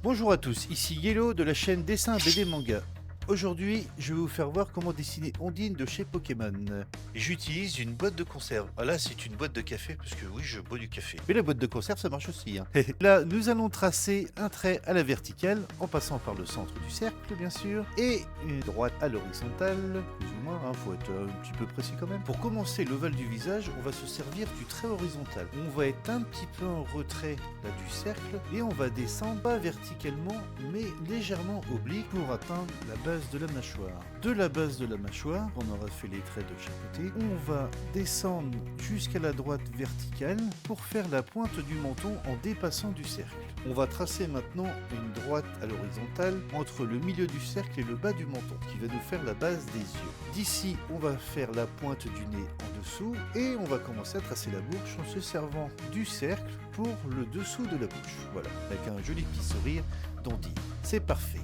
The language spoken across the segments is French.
Bonjour à tous, ici Yellow de la chaîne Dessin BD Manga. Aujourd'hui, je vais vous faire voir comment dessiner Ondine de chez Pokémon. Et j'utilise une boîte de conserve. Ah là, c'est une boîte de café, parce que oui, je bois du café. Mais la boîte de conserve, ça marche aussi. Là, nous allons tracer un trait à la verticale, en passant par le centre du cercle, bien sûr, et une droite à l'horizontale, plus ou moins, faut être un petit peu précis quand même. Pour commencer l'ovale du visage, on va se servir du trait horizontal. On va être un petit peu en retrait là, du cercle, et on va descendre, pas verticalement, mais légèrement oblique pour atteindre la base de la mâchoire. De la base de la mâchoire, on aura fait les traits de chaque côté, on va descendre jusqu'à la droite verticale pour faire la pointe du menton en dépassant du cercle. On va tracer maintenant une droite à l'horizontale entre le milieu du cercle et le bas du menton, qui va nous faire la base des yeux. D'ici, on va faire la pointe du nez en dessous et on va commencer à tracer la bouche en se servant du cercle pour le dessous de la bouche. Voilà, avec un joli petit sourire d'Ondine. C'est parfait.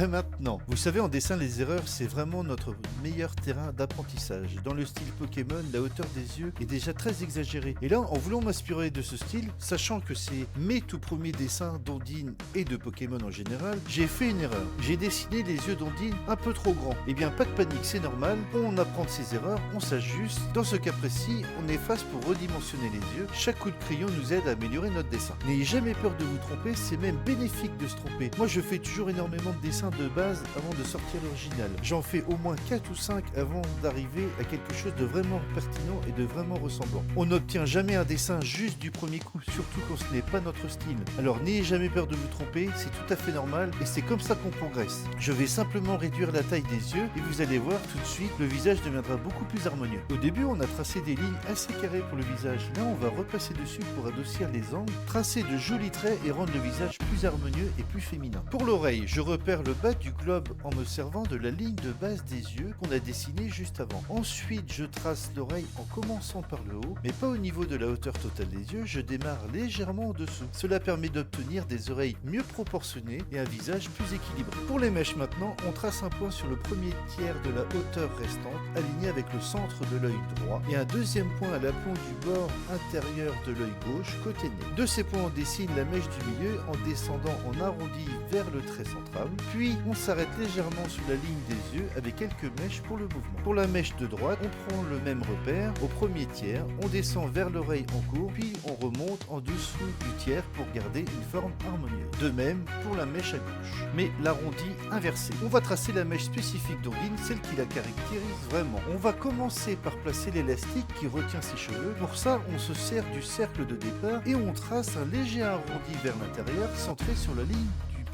Maintenant, vous savez, en dessin, les erreurs, c'est vraiment notre meilleur terrain d'apprentissage. Dans le style Pokémon, la hauteur des yeux est déjà très exagérée. Et là, en voulant m'inspirer de ce style, sachant que c'est mes tout premiers dessins d'Ondine et de Pokémon en général, j'ai fait une erreur. J'ai dessiné les yeux d'Ondine un peu trop grands. Eh bien, pas de panique, c'est normal. On apprend de ses erreurs, on s'ajuste. Dans ce cas précis, on efface pour redimensionner les yeux. Chaque coup de crayon nous aide à améliorer notre dessin. N'ayez jamais peur de vous tromper, c'est même bénéfique de se tromper. Moi, je fais toujours énormément de dessins de base avant de sortir l'original. J'en fais au moins 4 ou 5 avant d'arriver à quelque chose de vraiment pertinent et de vraiment ressemblant. On n'obtient jamais un dessin juste du premier coup, surtout quand ce n'est pas notre style. Alors n'ayez jamais peur de vous tromper, c'est tout à fait normal et c'est comme ça qu'on progresse. Je vais simplement réduire la taille des yeux et vous allez voir tout de suite, le visage deviendra beaucoup plus harmonieux. Au début, on a tracé des lignes assez carrées pour le visage. Là, on va repasser dessus pour adoucir les angles, tracer de jolis traits et rendre le visage plus harmonieux et plus féminin. Pour l'oreille, je repère le bas du globe en me servant de la ligne de base des yeux qu'on a dessinée juste avant. Ensuite, je trace l'oreille en commençant par le haut, mais pas au niveau de la hauteur totale des yeux, je démarre légèrement en dessous. Cela permet d'obtenir des oreilles mieux proportionnées et un visage plus équilibré. Pour les mèches maintenant, on trace un point sur le premier tiers de la hauteur restante, aligné avec le centre de l'œil droit, et un deuxième point à l'aplomb du bord intérieur de l'œil gauche, côté nez. De ces points, on dessine la mèche du milieu en descendant en arrondi vers le trait central, puis on s'arrête légèrement sous la ligne des yeux avec quelques mèches pour le mouvement. Pour la mèche de droite, on prend le même repère au premier tiers, on descend vers l'oreille en courbe, puis on remonte en dessous du tiers pour garder une forme harmonieuse. De même pour la mèche à gauche, mais l'arrondi inversé. On va tracer la mèche spécifique d'Ondine, celle qui la caractérise vraiment. On va commencer par placer l'élastique qui retient ses cheveux. Pour ça, on se sert du cercle de départ et on trace un léger arrondi vers l'intérieur centré sur la ligne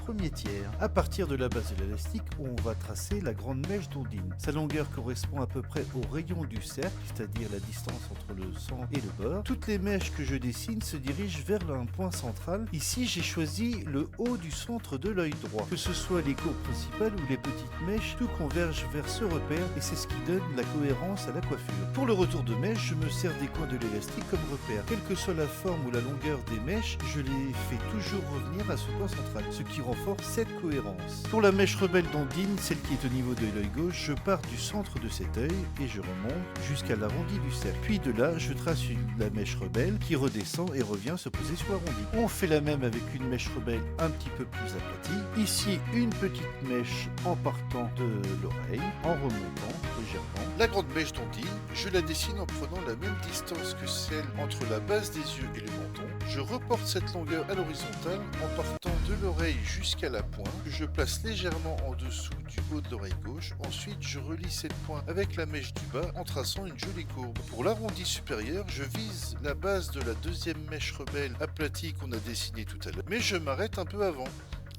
premier tiers. À partir de la base de l'élastique, on va tracer la grande mèche d'Ondine. Sa longueur correspond à peu près au rayon du cercle, c'est-à-dire la distance entre le centre et le bord. Toutes les mèches que je dessine se dirigent vers un point central. Ici, j'ai choisi le haut du centre de l'œil droit. Que ce soit les courbes principales ou les petites mèches, tout converge vers ce repère et c'est ce qui donne la cohérence à la coiffure. Pour le retour de mèche, je me sers des coins de l'élastique comme repère. Quelle que soit la forme ou la longueur des mèches, je les fais toujours revenir à ce point central, ce qui renforce cette cohérence. Pour la mèche rebelle d'Ondine, celle qui est au niveau de l'œil gauche, je pars du centre de cet œil et je remonte jusqu'à l'arrondi du cercle. Puis de là, je trace la mèche rebelle qui redescend et revient se poser sur l'arrondi. On fait la même avec une mèche rebelle un petit peu plus aplatie. Ici, une petite mèche en partant de l'oreille, en remontant légèrement. La grande mèche d'Ondine, je la dessine en prenant la même distance que celle entre la base des yeux et le menton. Je reporte cette longueur à l'horizontale en partant de l'oreille jusqu'à la pointe, que je place légèrement en dessous du haut de l'oreille gauche. Ensuite, je relie cette pointe avec la mèche du bas en traçant une jolie courbe. Pour l'arrondi supérieur, je vise la base de la deuxième mèche rebelle aplatie qu'on a dessinée tout à l'heure, mais je m'arrête un peu avant.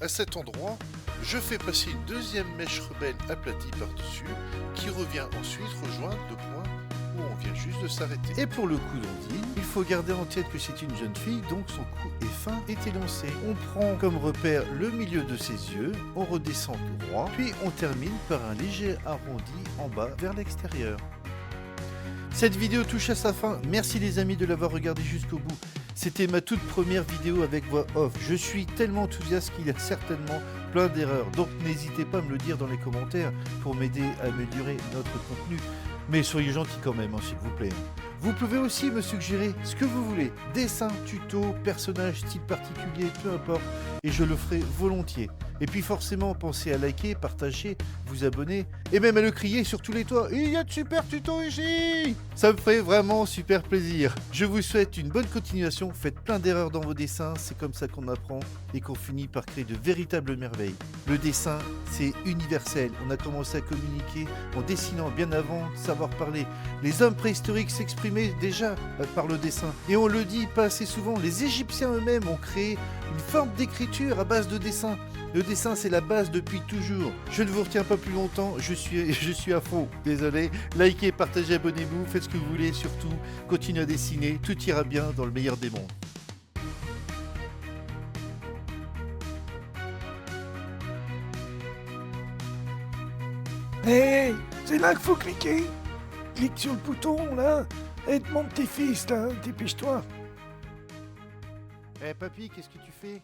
À cet endroit, je fais passer une deuxième mèche rebelle aplatie par-dessus, qui revient ensuite rejoindre le point où on vient juste de s'arrêter. Et pour le cou d'Ondine, il faut garder en tête que c'est une jeune fille, donc son cou est fin et élancé. On prend comme repère le milieu de ses yeux, on redescend tout droit, puis on termine par un léger arrondi en bas vers l'extérieur. Cette vidéo touche à sa fin, merci les amis de l'avoir regardé jusqu'au bout. C'était ma toute première vidéo avec voix off. Je suis tellement enthousiaste qu'il y a certainement plein d'erreurs. Donc n'hésitez pas à me le dire dans les commentaires pour m'aider à améliorer notre contenu. Mais soyez gentils quand même, s'il vous plaît. Vous pouvez aussi me suggérer ce que vous voulez. Dessin, tuto, personnage, style particulier, peu importe. Et je le ferai volontiers. Et puis forcément, pensez à liker, partager, vous abonner. Et même à le crier sur tous les toits. Il y a de super tutos ici! Ça me ferait vraiment super plaisir. Je vous souhaite une bonne continuation. Faites plein d'erreurs dans vos dessins. C'est comme ça qu'on apprend et qu'on finit par créer de véritables merveilles. Le dessin, c'est universel. On a commencé à communiquer en dessinant bien avant de savoir parler. Les hommes préhistoriques s'exprimaient déjà par le dessin. Et on le dit pas assez souvent, les Égyptiens eux-mêmes ont créé une forme d'écriture à base de dessin. Le dessin, c'est la base depuis toujours. Je ne vous retiens pas plus longtemps, je suis à fond, désolé. Likez, partagez, abonnez-vous, faites ce que vous voulez, surtout, continuez à dessiner, tout ira bien dans le meilleur des mondes. Hé, c'est là qu'il faut cliquer. Clique sur le bouton, là, et demande tes fils, là, dépêche-toi. Eh papy, qu'est-ce que tu fais?